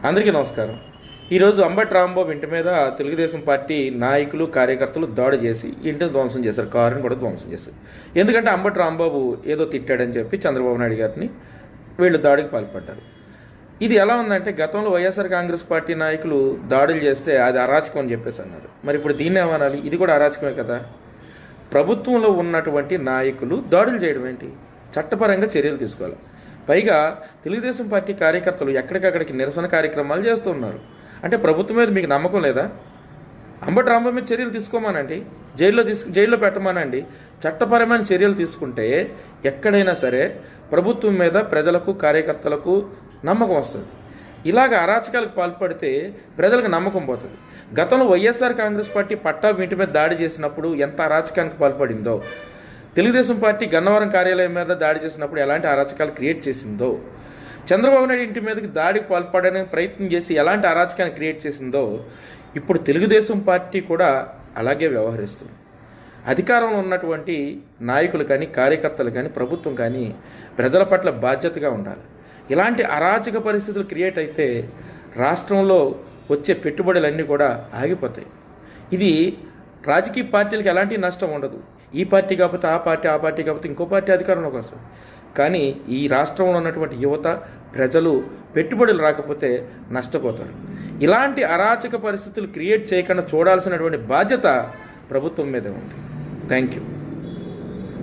అందరికీ నమస్కారం. ఈరోజు అంబటి రాంబాబు ఇంటి మీద తెలుగుదేశం పార్టీ నాయకులు కార్యకర్తలు దాడి చేసి ఇంటిని ధ్వంసం చేశారు, కారుని కూడా ధ్వంసం చేశారు. ఎందుకంటే అంబటి రాంబాబు ఏదో తిట్టాడని చెప్పి చంద్రబాబు నాయుడు గారిని వీళ్ళు దాడికి పాల్పడ్డారు. ఇది ఎలా ఉందంటే, గతంలో వైఎస్ఆర్ కాంగ్రెస్ పార్టీ నాయకులు దాడులు చేస్తే అది అరాచకం అని చెప్పేసి అన్నారు. మరి ఇప్పుడు దీన్ని ఏమనాలి? ఇది కూడా అరాచకమే కదా. ప్రభుత్వంలో ఉన్నటువంటి నాయకులు దాడులు చేయడం ఏంటి? చట్టపరంగా చర్యలు తీసుకోవాలి. పైగా తెలుగుదేశం పార్టీ కార్యకర్తలు ఎక్కడికక్కడికి నిరసన కార్యక్రమాలు చేస్తున్నారు. అంటే ప్రభుత్వం మీద మీకు నమ్మకం లేదా? అంబటి రాంబాబు మీద చర్యలు తీసుకోమానండి, జైల్లో పెట్టమానండి. చట్టపరమైన చర్యలు తీసుకుంటే ఎక్కడైనా సరే ప్రభుత్వం మీద ప్రజలకు కార్యకర్తలకు నమ్మకం వస్తుంది. ఇలాగ అరాచకాలకు పాల్పడితే ప్రజలకు నమ్మకం పోతుంది. గతంలో వైఎస్ఆర్ కాంగ్రెస్ పార్టీ పట్టాభి ఇంటి మీద దాడి చేసినప్పుడు ఎంత అరాచకానికి పాల్పడిందో, తెలుగుదేశం పార్టీ గన్నవరం కార్యాలయం మీద దాడి చేసినప్పుడు ఎలాంటి అరాచకాలు క్రియేట్ చేసిందో, చంద్రబాబు నాయుడు ఇంటి మీదకి దాడికి పాల్పడడానికి ప్రయత్నం చేసి ఎలాంటి అరాచకాన్ని క్రియేట్ చేసిందో, ఇప్పుడు తెలుగుదేశం పార్టీ కూడా అలాగే వ్యవహరిస్తుంది. అధికారంలో ఉన్నటువంటి నాయకులు కానీ కార్యకర్తలు కానీ ప్రభుత్వం కానీ ప్రజల పట్ల బాధ్యతగా ఉండాలి. ఇలాంటి అరాచక పరిస్థితులు క్రియేట్ అయితే రాష్ట్రంలో వచ్చే పెట్టుబడులన్నీ కూడా ఆగిపోతాయి. ఇది రాజకీయ పార్టీలకు ఎలాంటి నష్టం ఉండదు. ఈ పార్టీ కాకపోతే ఆ పార్టీ, ఆ పార్టీ కాకపోతే ఇంకో పార్టీ అధికారంలోకి వస్తుంది. కానీ ఈ రాష్ట్రంలో ఉన్నటువంటి యువత ప్రజలు పెట్టుబడులు రాకపోతే నష్టపోతారు. ఇలాంటి అరాచక పరిస్థితులు క్రియేట్ చేయకుండా చూడాల్సినటువంటి బాధ్యత ప్రభుత్వం మీదే ఉంది. Thank you.